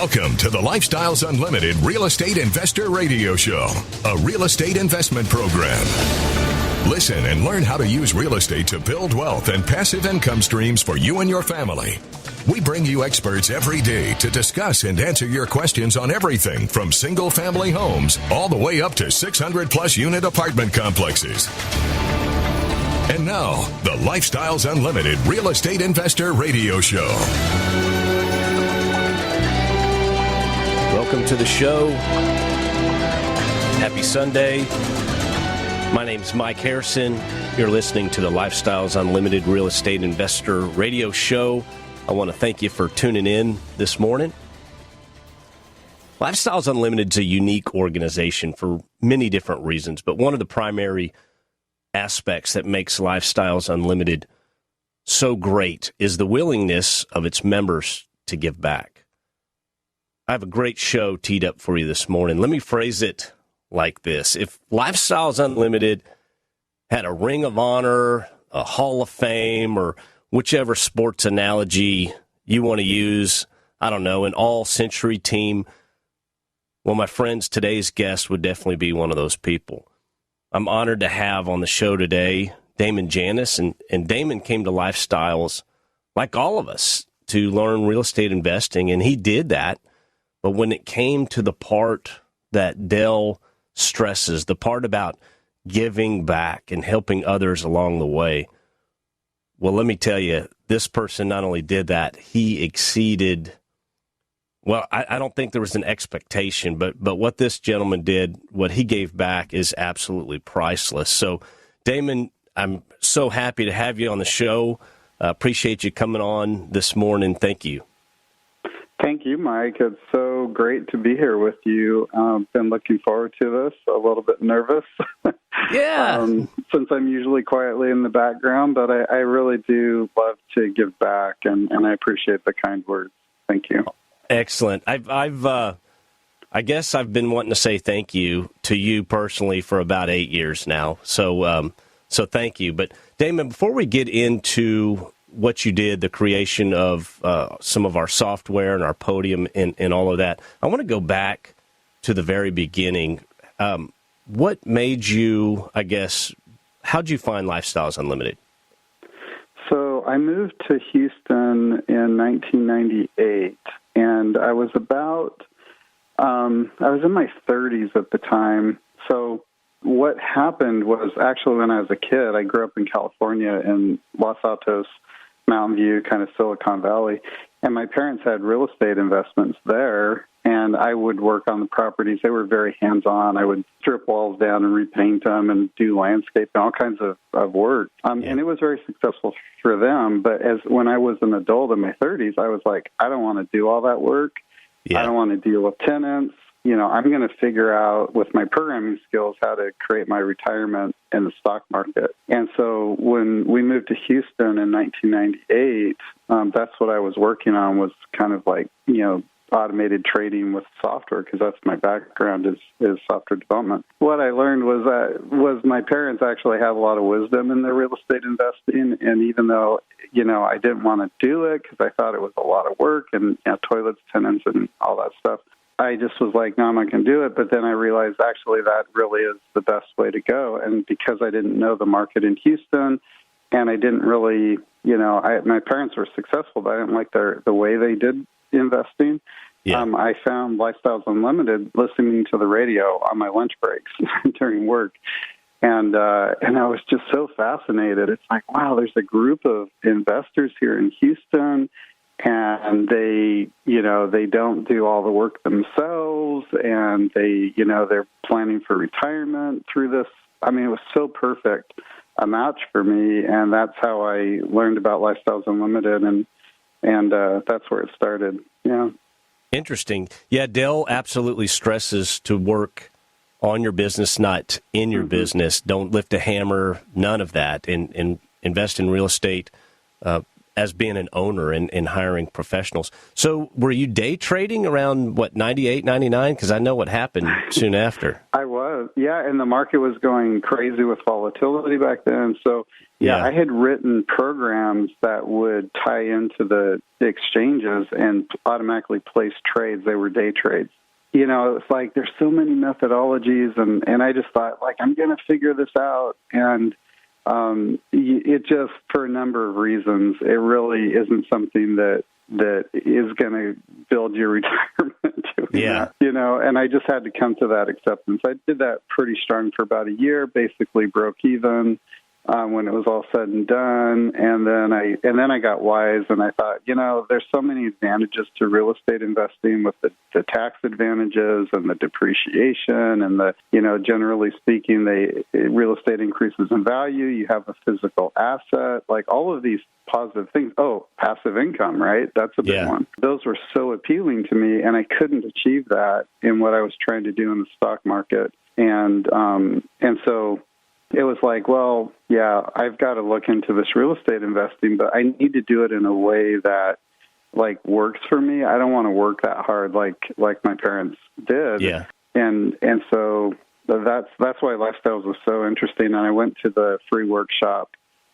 Welcome to the Lifestyles Unlimited Real Estate Investor Radio Show, a real estate investment program. Listen and learn how to use real estate to build wealth and passive income streams for you and your family. We bring you experts every day to discuss and answer your questions on everything from single-family homes all the way up to 600-plus unit apartment complexes. And now, the Lifestyles Unlimited Real Estate Investor Radio Show. Welcome to the show. Happy Sunday. My name's Mike Harrison. You're listening to the Lifestyles Unlimited Real Estate Investor Radio Show. I want to thank you for tuning in this morning. Lifestyles Unlimited is a unique organization for many different reasons, but one of the primary aspects that makes Lifestyles Unlimited so great is the willingness of its members to give back. I have a great show teed up for you this morning. Let me phrase it like this. If Lifestyles Unlimited had a Ring of Honor, a Hall of Fame, or whichever sports analogy you want to use, I don't know, an all-century team, well, my friends, today's guest would definitely be one of those people. I'm honored to have on the show today Damon J. And Damon came to Lifestyles, like all of us, to learn real estate investing, and he did that. But when it came to the part that Dell stresses, the part about giving back and helping others along the way, well, let me tell you, this person not only did that, he exceeded, well, I don't think there was an expectation, but what this gentleman did, what he gave back is absolutely priceless. So, Damon, I'm so happy to have you on the show. Appreciate you coming on this morning. Thank you. Thank you, Mike. It's so great to be here with you. Been looking forward to this, a little bit nervous. Yeah. Since I'm usually quietly in the background, but I really do love to give back, and I appreciate the kind words. Thank you. Excellent. I guess I've been wanting to say thank you to you personally for about 8 years now. So thank you. But Damon, before we get into what you did, the creation of some of our software and our Podium and all of that, I want to go back to the very beginning. What made you, I guess, how'd you find Lifestyles Unlimited? So I moved to Houston in 1998, and I was I was in my 30s at the time. So what happened was actually when I was a kid, I grew up in California in Los Altos, Mountain View, kind of Silicon Valley, and my parents had real estate investments there, and I would work on the properties. They were very hands-on. I would strip walls down and repaint them and do landscape and all kinds of work, and it was very successful for them. But when I was an adult in my 30s, I was like, I don't want to do all that work. Yeah. I don't want to deal with tenants. I'm going to figure out with my programming skills how to create my retirement in the stock market. And so when we moved to Houston in 1998, that's what I was working on, was kind of like, automated trading with software, because that's my background is software development. What I learned was my parents actually have a lot of wisdom in their real estate investing, and even though, I didn't want to do it because I thought it was a lot of work and toilets, tenants, and all that stuff, I just was like, no, I'm not going to do it. But then I realized actually that really is the best way to go. And because I didn't know the market in Houston, and I didn't really, my parents were successful, but I didn't like the way they did investing. Yeah. I found Lifestyles Unlimited listening to the radio on my lunch breaks during work. And I was just so fascinated. It's like, wow, there's a group of investors here in Houston, and they don't do all the work themselves, and they're planning for retirement through this. I mean, it was so perfect a match for me, and that's how I learned about Lifestyles Unlimited, and that's where it started. Yeah. Interesting. Yeah, Dell absolutely stresses to work on your business, not in your business. Don't lift a hammer, none of that, and invest in real estate as being an owner and hiring professionals. So were you day trading around, 98, 99? Because I know what happened soon after. I was, yeah, and the market was going crazy with volatility back then. So, yeah, I had written programs that would tie into the exchanges and automatically place trades. They were day trades. You know, it's like there's so many methodologies, and I just thought, like, I'm going to figure this out. And it just, for a number of reasons, it really isn't something that is going to build your retirement doing that, you know, and I just had to come to that acceptance. I did that pretty strong for about a year, basically broke even when it was all said and done. And then I got wise, and I thought, you know, there's so many advantages to real estate investing with the tax advantages and the depreciation and the, you know, generally speaking, real estate increases in value. You have a physical asset, like all of these positive things. Oh, passive income, right? That's a big one. Those were so appealing to me, and I couldn't achieve that in what I was trying to do in the stock market. And so it was like, well, yeah, I've got to look into this real estate investing, but I need to do it in a way that, like, works for me. I don't want to work that hard like my parents did. Yeah. And so that's why Lifestyles was so interesting. And I went to the free workshop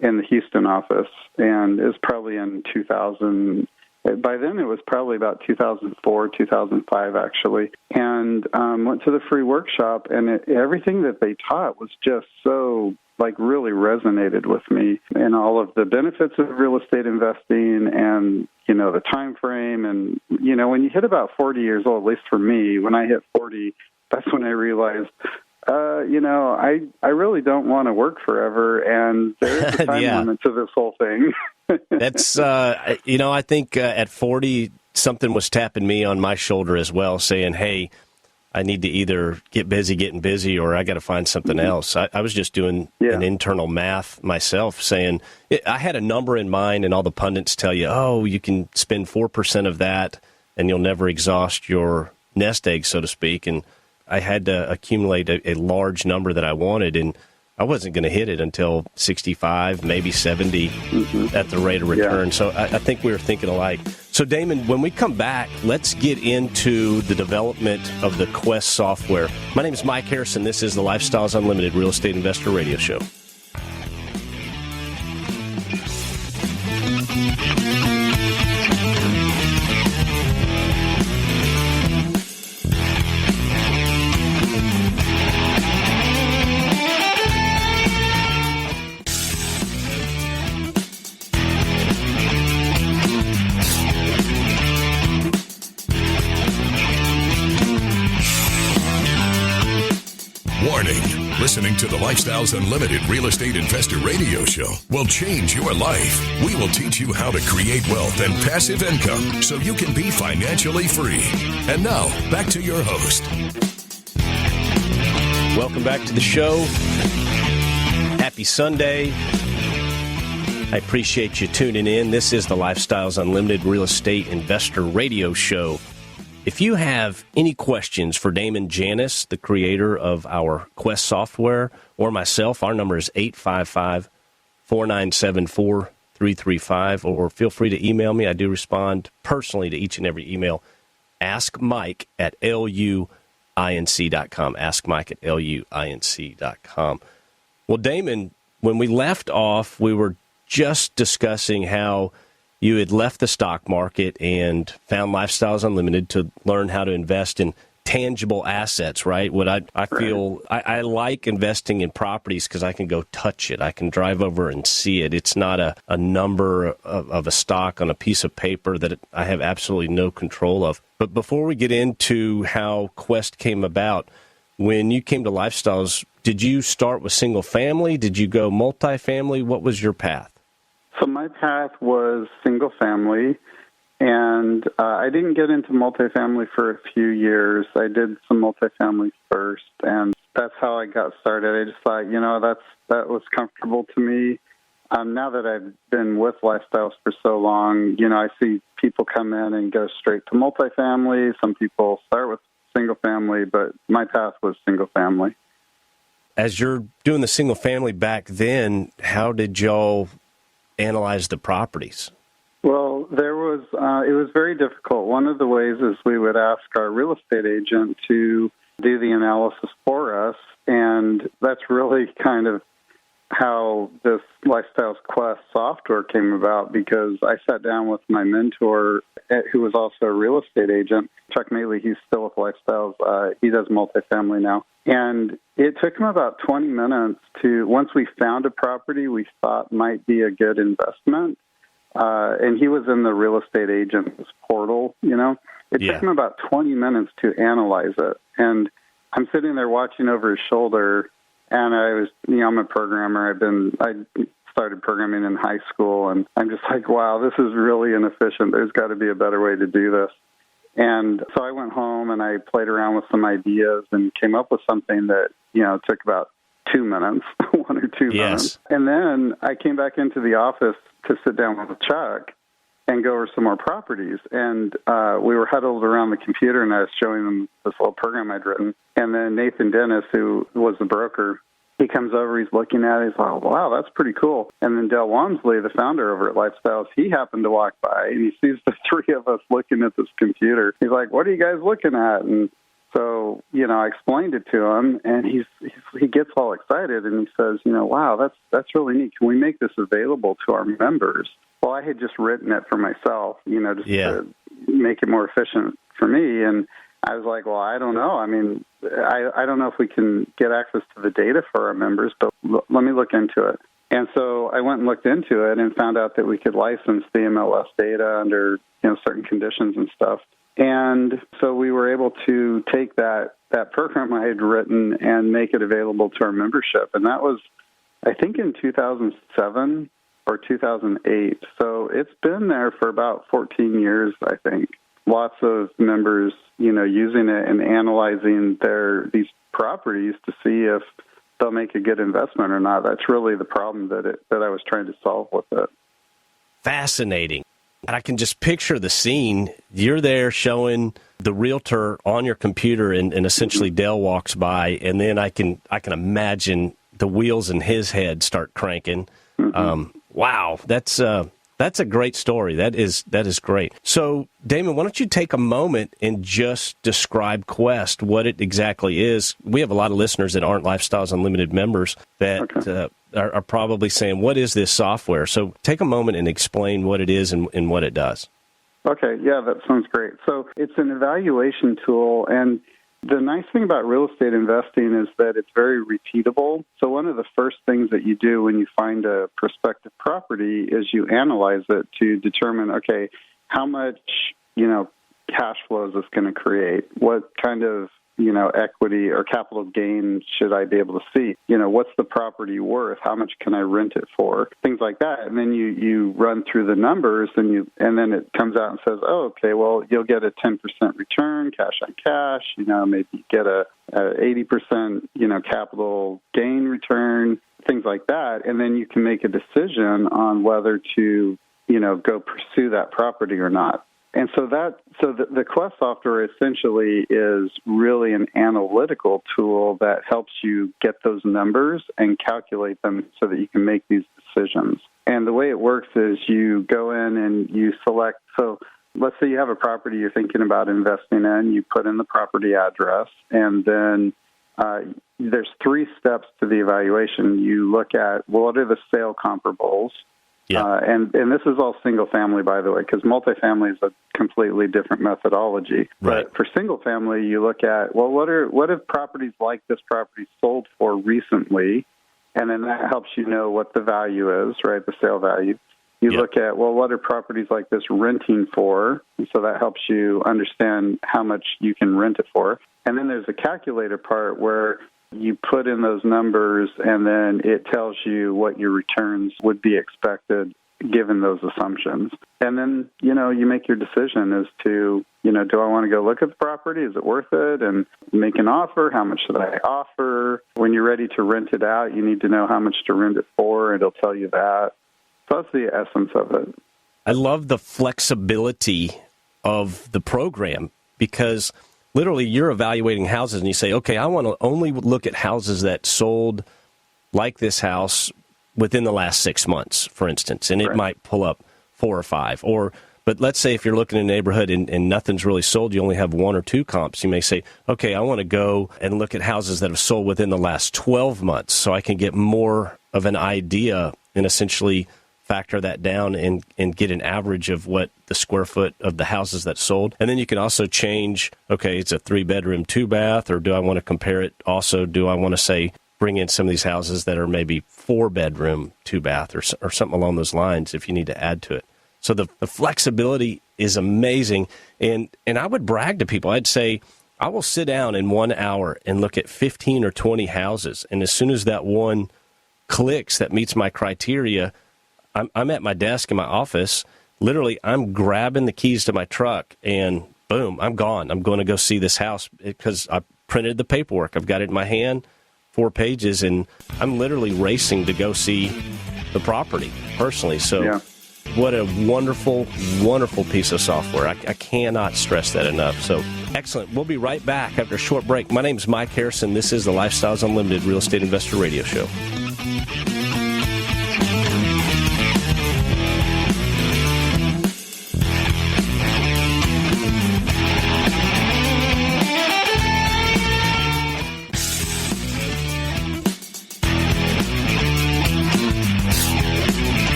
in the Houston office, and it was probably in 2000. By then, it was probably about 2004, 2005, actually, and went to the free workshop, and everything that they taught was just so, like, really resonated with me, and all of the benefits of real estate investing and, you know, the time frame. And, you know, when you hit about 40 years old, at least for me, when I hit 40, that's when I realized, you know, I really don't want to work forever, and there's a time limit to this whole thing. That's, you know, I think at 40, something was tapping me on my shoulder as well, saying, hey, I need to either getting busy, or I got to find something else. I was just doing an internal math myself, saying I had a number in mind, and all the pundits tell you, oh, you can spend 4% of that, and you'll never exhaust your nest egg, so to speak. And I had to accumulate a large number that I wanted, and I wasn't going to hit it until 65, maybe 70 at the rate of return. So I think we were thinking alike. So, Damon, when we come back, let's get into the development of the Quest software. My name is Mike Harrison. This is the Lifestyles Unlimited Real Estate Investor Radio Show. Listening to the Lifestyles Unlimited Real Estate Investor Radio Show will change your life. We will teach you how to create wealth and passive income so you can be financially free. And now, back to your host. Welcome back to the show. Happy Sunday. I appreciate you tuning in. This is the Lifestyles Unlimited Real Estate Investor Radio Show. If you have any questions for Damon Janis, the creator of our Quest software, or myself, our number is 855-497-4335, or feel free to email me. I do respond personally to each and every email. Ask Mike at luinc.com. Ask Mike at luinc.com. Well, Damon, when we left off, we were just discussing how you had left the stock market and found Lifestyles Unlimited to learn how to invest in tangible assets, right? What I feel, I like investing in properties because I can go touch it. I can drive over and see it. It's not a number of a stock on a piece of paper that I have absolutely no control of. But before we get into how Quest came about, when you came to Lifestyles, did you start with single family? Did you go multifamily? What was your path? So my path was single family, and I didn't get into multifamily for a few years. I did some multifamily first, and that's how I got started. I just thought, you know, that was comfortable to me. Now that I've been with Lifestyles for so long, you know, I see people come in and go straight to multifamily. Some people start with single family, but my path was single family. As you're doing the single family back then, how did y'all analyze the properties? it was very difficult. One of the ways is we would ask our real estate agent to do the analysis for us, and that's really kind of how this Lifestyles Quest software came about, because I sat down with my mentor, who was also a real estate agent, Chuck Maley. He's still with Lifestyles. He does multifamily now. And it took him about 20 minutes to, once we found a property we thought might be a good investment, and he was in the real estate agent's portal, it took him about 20 minutes to analyze it. And I'm sitting there watching over his shoulder, and I was, I'm a programmer. I started programming in high school, and I'm just like, wow, this is really inefficient. There's got to be a better way to do this. And so I went home and I played around with some ideas and came up with something that, took about 2 minutes, 1 or 2 minutes. And then I came back into the office to sit down with Chuck and go over some more properties. And we were huddled around the computer, and I was showing them this little program I'd written. And then Nathan Dennis, who was the broker, he comes over, he's looking at it, he's like, wow, that's pretty cool. And then Del Walmsley, the founder over at Lifestyles, he happened to walk by, and he sees the three of us looking at this computer. He's like, what are you guys looking at? And so, I explained it to him, and he gets all excited, and he says, wow, that's really neat. Can we make this available to our members? Well, I had just written it for myself, to make it more efficient for me. And I was like, well, I don't know. I mean, I don't know if we can get access to the data for our members, but let me look into it. And so I went and looked into it and found out that we could license the MLS data under, certain conditions and stuff. And so we were able to take that program I had written and make it available to our membership. And that was, I think, in 2007 or 2008. So it's been there for about 14 years, I think. Lots of members, using it and analyzing these properties to see if they'll make a good investment or not. That's really the problem that I was trying to solve with it. Fascinating. And I can just picture the scene. You're there showing the realtor on your computer, and essentially Dale walks by, and then I can imagine the wheels in his head start cranking. Mm-hmm. Wow, that's a great story. That is great. So, Damon, why don't you take a moment and just describe Quest, what it exactly is? We have a lot of listeners that aren't Lifestyles Unlimited members that are probably saying, what is this software? So take a moment and explain what it is and what it does. Okay, yeah, that sounds great. So it's an evaluation tool, and the nice thing about real estate investing is that it's very repeatable. So one of the first things that you do when you find a prospective property is you analyze it to determine, okay, how much, cash flow is this going to create? What kind of, equity or capital gain should I be able to see? What's the property worth? How much can I rent it for? Things like that. And then you run through the numbers, and then it comes out and says, oh, okay, well, you'll get a 10% return, cash on cash. Maybe get a 80%, capital gain return, things like that. And then you can make a decision on whether to, go pursue that property or not. And so the Quest software essentially is really an analytical tool that helps you get those numbers and calculate them so that you can make these decisions. And the way it works is you go in and you select. So let's say you have a property you're thinking about investing in. You put in the property address, and then there's 3 steps to the evaluation. You look at, well, what are the sale comparables? Yeah. And this is all single family, by the way, because multifamily is a completely different methodology. Right. But for single family, you look at, well, what have properties like this property sold for recently? And then that helps you know what the value is, right, the sale value. You look at, well, what are properties like this renting for? And so that helps you understand how much you can rent it for. And then there's a calculator part where you put in those numbers, and then it tells you what your returns would be expected given those assumptions. And then, you make your decision as to, do I want to go look at the property? Is it worth it? And make an offer. How much should I offer? When you're ready to rent it out, you need to know how much to rent it for. It'll tell you that. So that's the essence of it. I love the flexibility of the program, because literally you're evaluating houses and you say, okay, I want to only look at houses that sold like this house within the last 6 months, for instance, and it might pull up 4 or 5. Or But let's say if you're looking in a neighborhood and nothing's really sold, you only have 1 or 2 comps, you may say, okay, I want to go and look at houses that have sold within the last 12 months so I can get more of an idea and essentially factor that down and get an average of what the square foot of the houses that sold. And then you can also change, okay, it's a 3-bedroom, 2-bath, or do I want to compare it also? Do I want to say, bring in some of these houses that are maybe 4-bedroom, 2-bath, or something along those lines if you need to add to it. So the flexibility is amazing. And I would brag to people. I'd say, I will sit down in 1 hour and look at 15 or 20 houses. And as soon as that one clicks that meets my criteria, I'm at my desk in my office. Literally, I'm grabbing the keys to my truck and boom, I'm gone. I'm going to go see this house because I printed the paperwork. I've got it in my hand, 4 pages, and I'm literally racing to go see the property personally. So yeah. What a wonderful, wonderful piece of software. I cannot stress that enough. So excellent. We'll be right back after a short break. My name is Mike Harrison. This is the Lifestyles Unlimited Real Estate Investor Radio Show.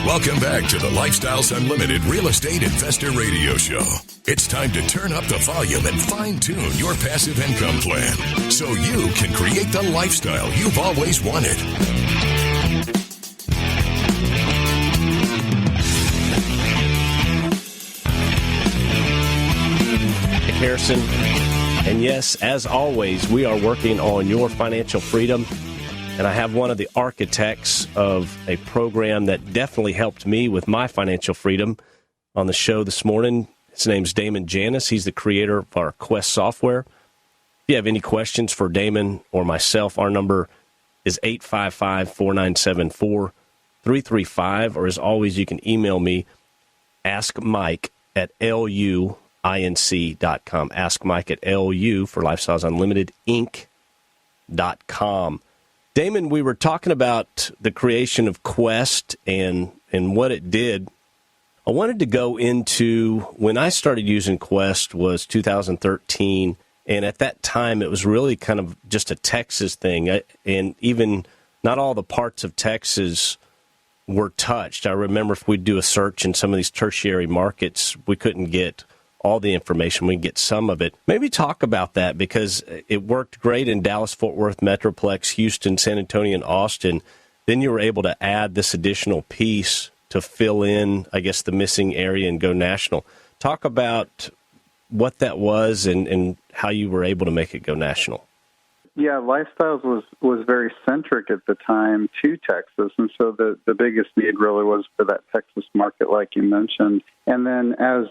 Welcome back to the Lifestyles Unlimited Real Estate Investor Radio Show. It's time to turn up the volume and fine-tune your passive income plan so you can create the lifestyle you've always wanted. Harrison, and yes, as always, we are working on your financial freedom. And I have one of the architects of a program that definitely helped me with my financial freedom on the show this morning. His name's Damon J. He's the creator of our Quest software. If you have any questions for Damon or myself, our number is 855-497-4335. Or as always, you can email me, askmike@luinc.com. Askmike@lu for Lifestyles Unlimited Inc.com. Damon, we were talking about the creation of Quest and what it did. I wanted to go into when I started using Quest was 2013, and at that time it was really kind of just a Texas thing, and even not all the parts of Texas were touched. I remember if we'd do a search in some of these tertiary markets, we couldn't get all the information. We can get some of it. Maybe talk about that because it worked great in Dallas, Fort Worth, Metroplex, Houston, San Antonio, and Austin. Then you were able to add this additional piece to fill in, I guess, the missing area and go national. Talk about what that was and how you were able to make it go national. Yeah, Lifestyles was very centric at the time to Texas, and so the biggest need really was for that Texas market, like you mentioned. And then as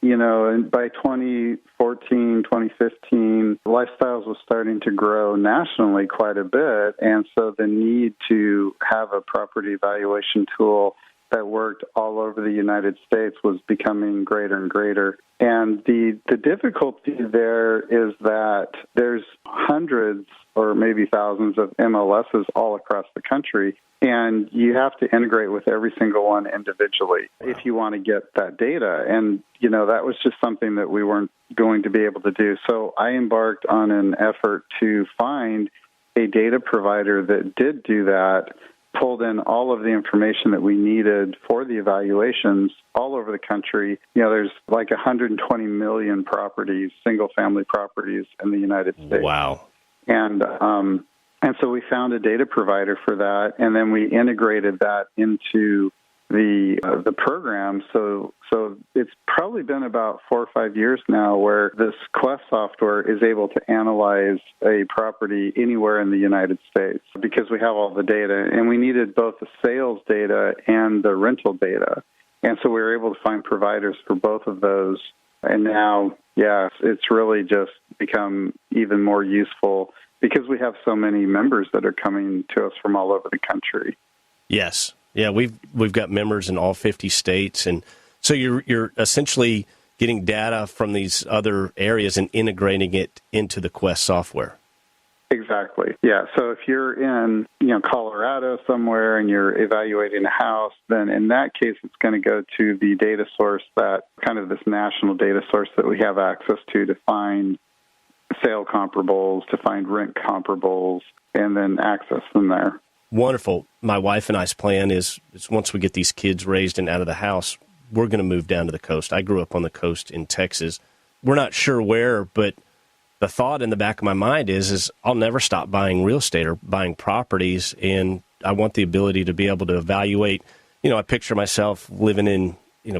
you know, and by 2014, 2015, Lifestyles was starting to grow nationally quite a bit, and so the need to have a property valuation tool that worked all over the United States was becoming greater and greater. And the difficulty there is that there's hundreds or maybe thousands of MLSs all across the country, and you have to integrate with every single one individually if you want to get that data. And, you know, that was just something that we weren't going to be able to do. So I embarked on an effort to find a data provider that did do that, pulled in all of the information that we needed for the evaluations all over the country. You know, there's like 120 million properties, single-family properties in the United States. Wow. And so we found a data provider for that, and then we integrated that into the program. So it's probably been about 4 or 5 years now where this Quest software is able to analyze a property anywhere in the United States because we have all the data, and we needed both the sales data and the rental data. And so we were able to find providers for both of those. And now, yeah, it's really just become even more useful because we have so many members that are coming to us from all over the country. Yes. Yeah, we've got members in all 50 states, and so you're essentially getting data from these other areas and integrating it into the Quest software. Exactly. Yeah. So if you're in, Colorado somewhere and you're evaluating a house, then in that case, it's going to go to the data source that kind of this national data source that we have access to find sale comparables, to find rent comparables, and then access them there. Wonderful. My wife and I's plan is once we get these kids raised and out of the house, we're going to move down to the coast. I grew up on the coast in Texas. We're not sure where, but the thought in the back of my mind is I'll never stop buying real estate or buying properties, and I want the ability to be able to evaluate. I picture myself living in,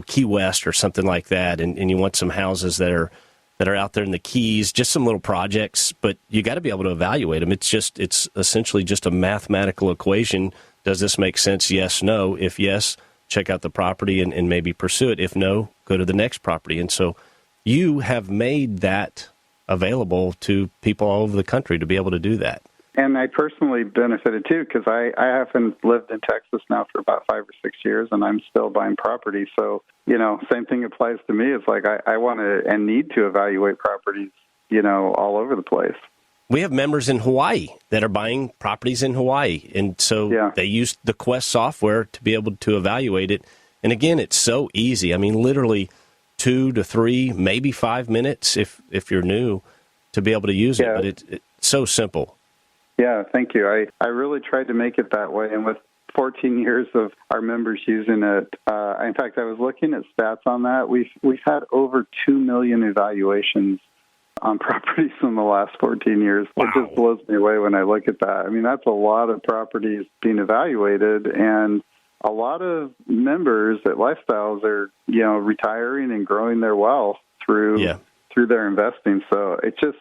Key West or something like that, and you want some houses that are out there in the Keys, just some little projects, but you got to be able to evaluate them. It's essentially just a mathematical equation. Does this make sense? Yes, no. If yes, check out the property and maybe pursue it. If no, go to the next property. And so you have made that available to people all over the country to be able to do that. And I personally benefited too, because I haven't lived in Texas now for about 5 or 6 years, and I'm still buying property. So, same thing applies to me. It's like I want to and need to evaluate properties, all over the place. We have members in Hawaii that are buying properties in Hawaii, and so they use the Quest software to be able to evaluate it. And again, it's so easy. I mean, literally 2 to 3, maybe 5 minutes if you're new to be able to use it. But it's so simple. Yeah, thank you. I really tried to make it that way. And with 14 years of our members using it, in fact, I was looking at stats on that. We've had over 2 million evaluations on properties in the last 14 years. Wow. It just blows me away when I look at that. I mean, that's a lot of properties being evaluated, and a lot of members at Lifestyles are, retiring and growing their wealth through their investing. So it's just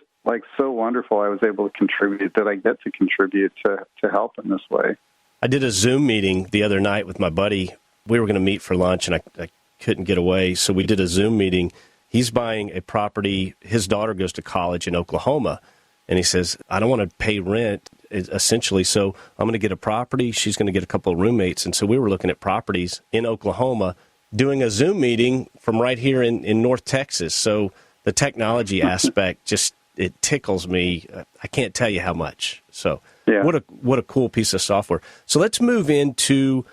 so wonderful I was able to contribute, that I get to contribute to help in this way. I did a Zoom meeting the other night with my buddy. We were going to meet for lunch, and I couldn't get away, so we did a Zoom meeting. He's buying a property. His daughter goes to college in Oklahoma, and he says, I don't want to pay rent, essentially, so I'm going to get a property. She's going to get a couple of roommates. And so we were looking at properties in Oklahoma, doing a Zoom meeting from right here in North Texas. So the technology aspect it tickles me. I can't tell you how much. So what a cool piece of software. So let's move into,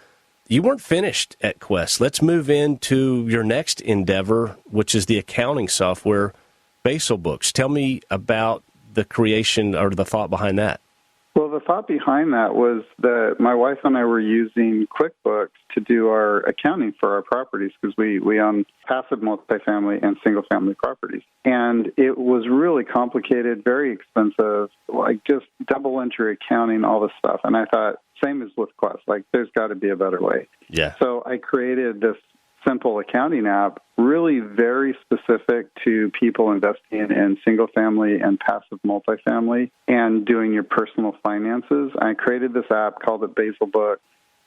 you weren't finished at Quest. Let's move into your next endeavor, which is the accounting software, Bazel Books. Tell me about the creation or the thought behind that. Well, the thought behind that was that my wife and I were using QuickBooks to do our accounting for our properties, because we own passive multifamily and single-family properties. And it was really complicated, very expensive, just double entry accounting, all this stuff. And I thought, same as with Quest, there's got to be a better way. Yeah. So I created this simple accounting app, really very specific to people investing in single-family and passive multifamily and doing your personal finances. I created this app, called it Bazel Books,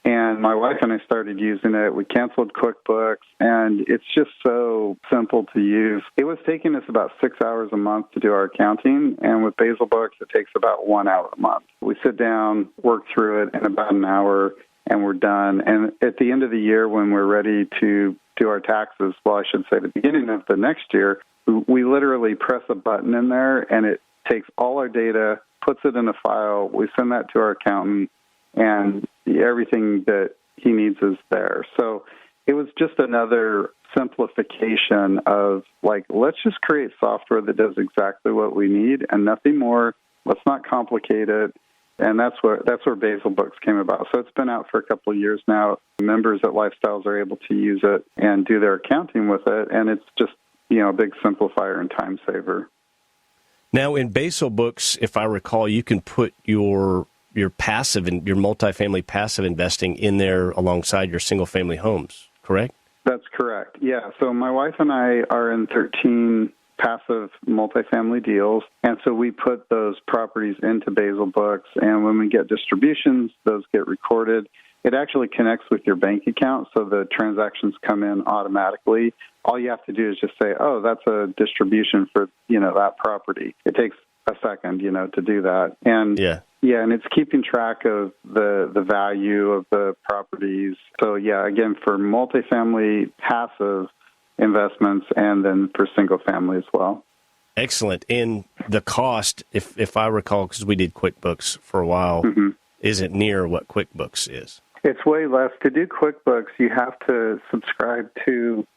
and my wife and I started using it. We canceled QuickBooks, and it's just so simple to use. It was taking us about 6 hours a month to do our accounting, and with Bazel Books, it takes about 1 hour a month. We sit down, work through it in about an hour, and we're done. And at the end of the year, when we're ready to do our taxes, well, I should say the beginning of the next year, we literally press a button in there, and it takes all our data, puts it in a file. We send that to our accountant, and everything that he needs is there. So it was just another simplification of, let's just create software that does exactly what we need and nothing more. Let's not complicate it. And that's where Bazel Books came about. So it's been out for a couple of years now. Members at Lifestyles are able to use it and do their accounting with it, and it's just a big simplifier and time saver. Now, in Bazel Books, if I recall, you can put your passive and your multifamily passive investing in there alongside your single family homes, correct? That's correct. Yeah. So my wife and I are in 13 passive multifamily deals, and so we put those properties into Bazel Books, and when we get distributions, those get recorded. It actually connects with your bank account, so the transactions come in automatically. All you have to do is just say, oh, that's a distribution for, that property. It takes a second, to do that. And and it's keeping track of the value of the properties. So again, for multifamily passive investments, and then for single family as well. Excellent. And the cost, if I recall, because we did QuickBooks for a while, isn't near what QuickBooks is. It's way less. To do QuickBooks, you have to subscribe to,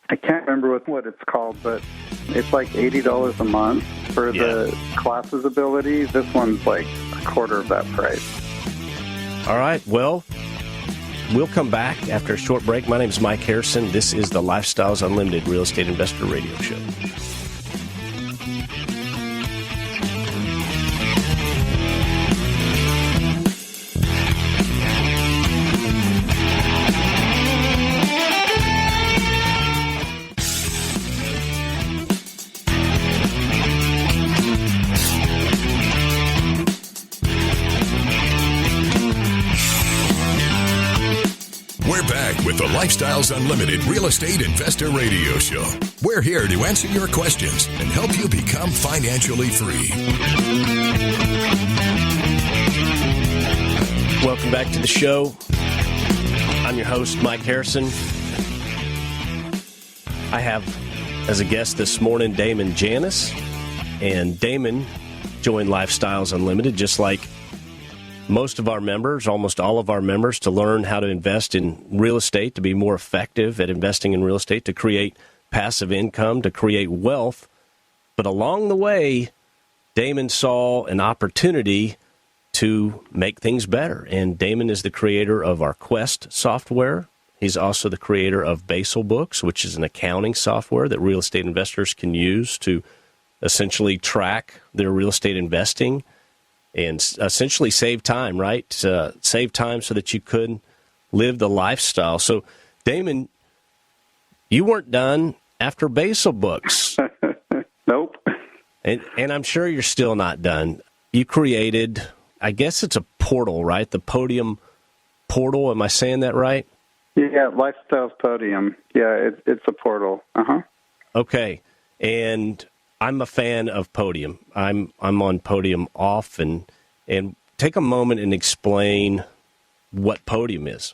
I can't remember what it's called, but it's like $80 a month for the classes ability. This one's like a quarter of that price. All right. Well, we'll come back after a short break. My name is Mike Harrison. This is the Lifestyles Unlimited Real Estate Investor Radio Show. We're back with the Lifestyles Unlimited Real Estate Investor Radio Show. We're here to answer your questions and help you become financially free. Welcome back to the show. I'm your host, Mike Harrison. I have as a guest this morning Damon J. And Damon joined Lifestyles Unlimited just like most of our members, almost all of our members, to learn how to invest in real estate, to be more effective at investing in real estate, to create passive income, to create wealth. But along the way, Damon saw an opportunity to make things better. And Damon is the creator of our Quest software. He's also the creator of Bazel Books, which is an accounting software that real estate investors can use to essentially track their real estate investing and essentially save time, right? Save time so that you could live the lifestyle. So, Damon, you weren't done after Bazel Books. Nope. And I'm sure you're still not done. You created, I guess it's a portal, right? The Podium portal. Am I saying that right? Yeah, Lifestyles Podium. Yeah, it's a portal. Okay. And I'm a fan of Podium. I'm on Podium often. And take a moment and explain what Podium is.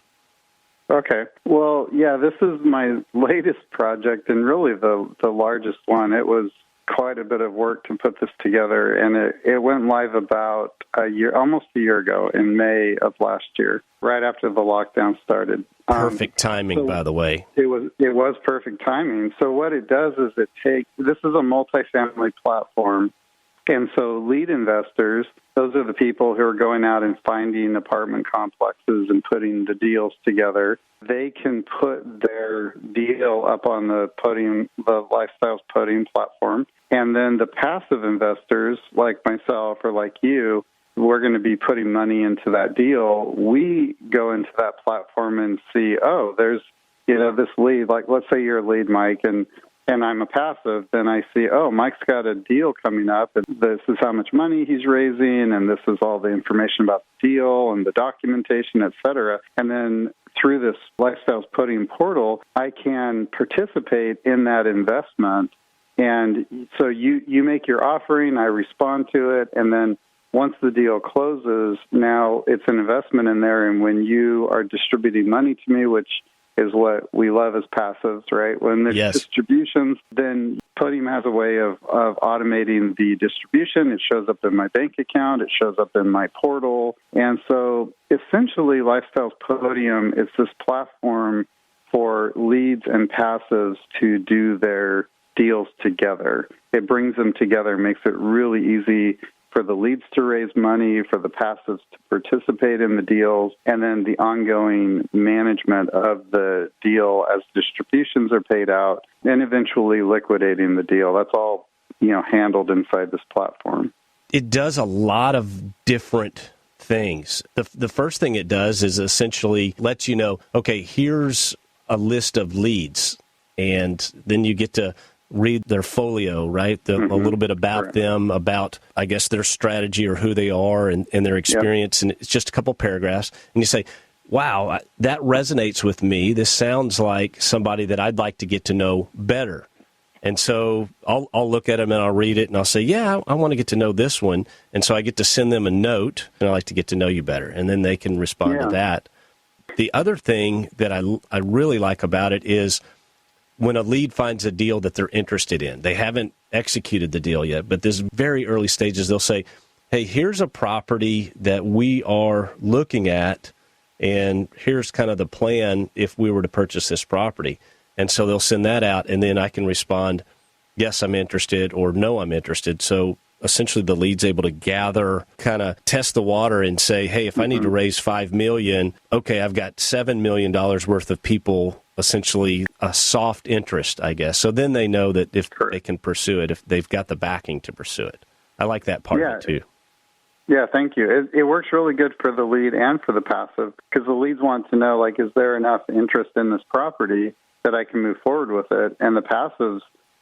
Okay. Well, yeah, this is my latest project and really the largest one. It was quite a bit of work to put this together, and it went live about almost a year ago in May of last year, right after the lockdown started. Perfect timing, by the way. It was perfect timing. So what it does is this is a multifamily platform, and so lead investors, those are the people who are going out and finding apartment complexes and putting the deals together. They can put their deal up on the Podium, the Lifestyles Podium platform, and then the passive investors, like myself or like you, we're going to be putting money into that deal. We go into that platform and see, oh, there's, this lead. Like, let's say you're a lead, Mike, and I'm a passive. Then I see, oh, Mike's got a deal coming up, and this is how much money he's raising, and this is all the information about the deal and the documentation, et cetera. And then through this Lifestyles Podium portal, I can participate in that investment. And so you make your offering, I respond to it, and then once the deal closes, now it's an investment in there, and when you are distributing money to me, which is what we love as passives, right? When there's distributions, then Podium has a way of automating the distribution. It shows up in my bank account. It shows up in my portal. And so essentially, Lifestyles Podium is this platform for leads and passives to do their deals together. It brings them together, makes it really easy for the leads to raise money, for the passives to participate in the deals, and then the ongoing management of the deal as distributions are paid out, and eventually liquidating the deal. That's all, handled inside this platform. It does a lot of different things. The first thing it does is essentially lets you know, okay, here's a list of leads, and then you get to read their folio, right? A little bit about them, about, I guess, their strategy or who they are and their experience. And it's just a couple paragraphs. And you say, wow, that resonates with me. This sounds like somebody that I'd like to get to know better. And so I'll look at them and I'll read it and I'll say, yeah, I want to get to know this one. And so I get to send them a note, and I like to get to know you better. And then they can respond to that. The other thing that I really like about it is when a lead finds a deal that they're interested in, they haven't executed the deal yet, but this very early stages, they'll say, hey, here's a property that we are looking at, and here's kind of the plan if we were to purchase this property. And so they'll send that out, and then I can respond, yes, I'm interested, or no, I'm interested. So essentially the lead's able to gather, kind of test the water and say, hey, if I need to raise $5 million, okay, I've got $7 million worth of people, essentially a soft interest, I guess. So then they know that if they can pursue it, if they've got the backing to pursue it. I like that part of it too. Yeah, thank you. It works really good for the lead and for the passive, because the leads want to know, like, is there enough interest in this property that I can move forward with it? And the passives,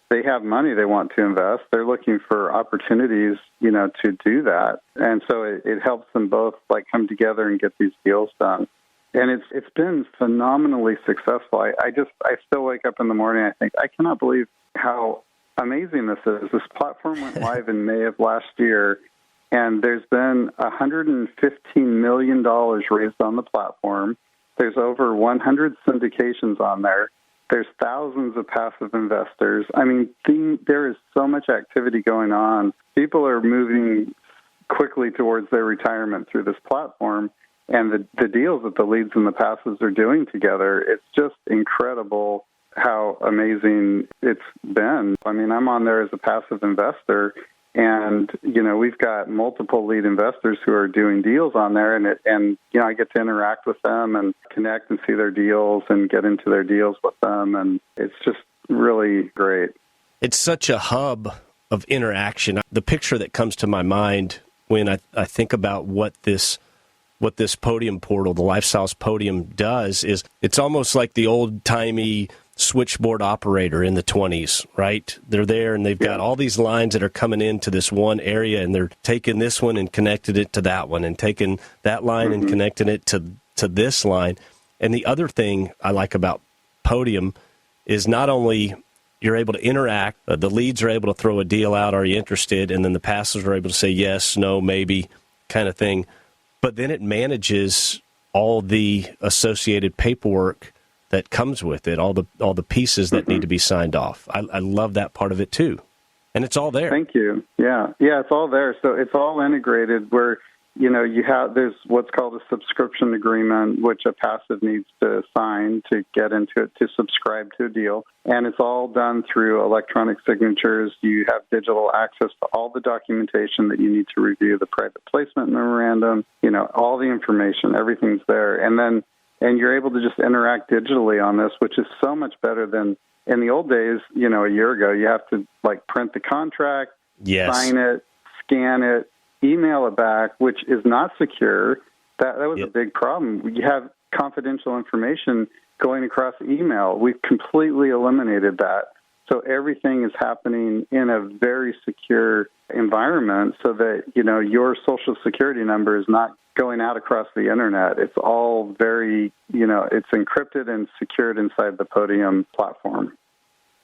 they have money they want to invest. They're looking for opportunities, to do that. And so it helps them both, like, come together and get these deals done. And it's been phenomenally successful. I still wake up in the morning, I think, I cannot believe how amazing this is. This platform went live in May of last year, and there's been $115 million raised on the platform. There's over 100 syndications on there. There's thousands of passive investors. I mean, there is so much activity going on. People are moving quickly towards their retirement through this platform, and the deals that the leads and the passives are doing together, it's just incredible how amazing it's been. I mean, I'm on there as a passive investor, and, we've got multiple lead investors who are doing deals on there, and I get to interact with them and connect and see their deals and get into their deals with them, and it's just really great. It's such a hub of interaction. The picture that comes to my mind when I think about what this Podium portal, the Lifestyles Podium, does is it's almost like the old-timey switchboard operator in the 20s, right? They're there, and they've got all these lines that are coming into this one area, and they're taking this one and connected it to that one, and taking that line and connecting it to this line. And the other thing I like about Podium is not only you're able to interact, the leads are able to throw a deal out, are you interested? And then the passives are able to say yes, no, maybe kind of thing. But then it manages all the associated paperwork that comes with it, all the pieces that need to be signed off. I love that part of it too. And it's all there. Thank you. Yeah, it's all there. So it's all integrated where, there's what's called a subscription agreement, which a passive needs to sign to get into it, to subscribe to a deal. And it's all done through electronic signatures. You have digital access to all the documentation that you need to review, the private placement memorandum, all the information, everything's there. And you're able to just interact digitally on this, which is so much better than in the old days. A year ago, you have to print the contract, sign it, scan it, email it back, which is not secure. That was a big problem. You have confidential information going across email. We've completely eliminated that. So everything is happening in a very secure environment so that, your Social Security number is not going out across the Internet. It's all very, it's encrypted and secured inside the Podium platform.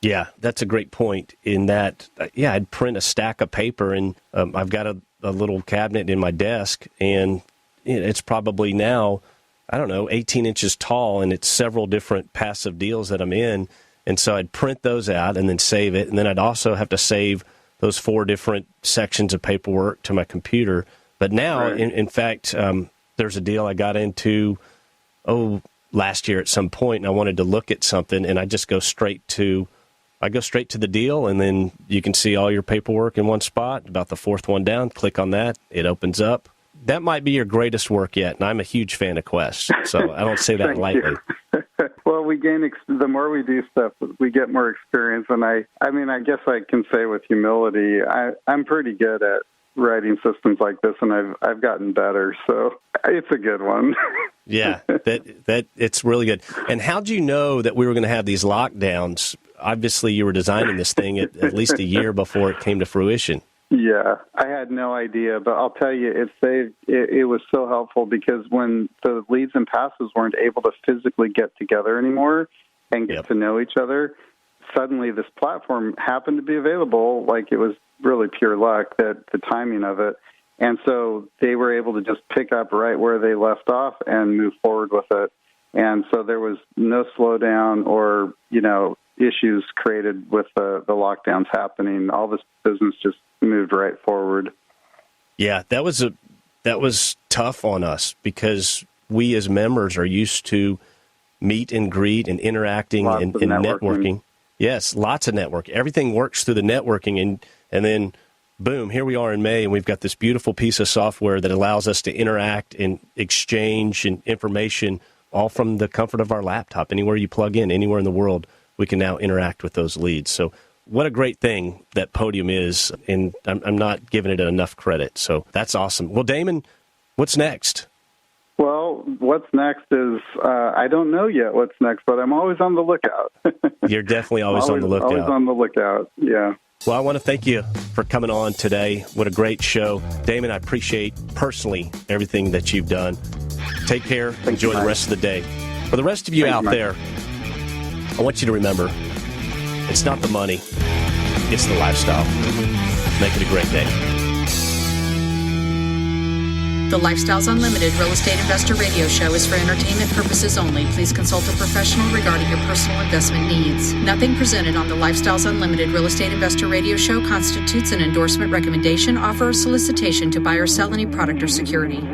Yeah, that's a great point in that, I'd print a stack of paper, and I've got a little cabinet in my desk, and it's probably now, 18 inches tall, and it's several different passive deals that I'm in. And so I'd print those out and then save it. And then I'd also have to save those 4 different sections of paperwork to my computer. But now, in fact, there's a deal I got into, last year at some point, and I wanted to look at something, and I just go straight to the deal, and then you can see all your paperwork in one spot. About the 4th one down, click on that, it opens up. That might be your greatest work yet, and I'm a huge fan of Quest, so I don't say that lightly. Well, we gain the more we do stuff, we get more experience, and I guess I can say with humility, I'm pretty good at writing systems like this, and I've gotten better, so it's a good one. Yeah, that it's really good. And how'd you know that we were going to have these lockdowns? Obviously, you were designing this thing at least a year before it came to fruition. Yeah, I had no idea, but I'll tell you, it was so helpful because when the leads and passives weren't able to physically get together anymore and get to know each other, suddenly this platform happened to be available. Like, it was really pure luck, that the timing of it. And so they were able to just pick up right where they left off and move forward with it. And so there was no slowdown or, issues created with the lockdowns happening, all this business just moved right forward. Yeah, that was tough on us because we as members are used to meet and greet and interacting and networking. Yes, lots of network. Everything works through the networking, and then boom, here we are in May, and we've got this beautiful piece of software that allows us to interact and exchange and information all from the comfort of our laptop. Anywhere you plug in, anywhere in the world, we can now interact with those leads. So what a great thing that Podium is, and I'm not giving it enough credit. So that's awesome. Well, Damon, what's next? Well, what's next is, I don't know yet what's next, but I'm always on the lookout. You're definitely always on the lookout. Always on the lookout, yeah. Well, I want to thank you for coming on today. What a great show. Damon, I appreciate personally everything that you've done. Take care. Enjoy the rest of the day. For the rest of you out there, I want you to remember, it's not the money, it's the lifestyle. Make it a great day. The Lifestyles Unlimited Real Estate Investor Radio Show is for entertainment purposes only. Please consult a professional regarding your personal investment needs. Nothing presented on the Lifestyles Unlimited Real Estate Investor Radio Show constitutes an endorsement, recommendation, offer, or solicitation to buy or sell any product or security.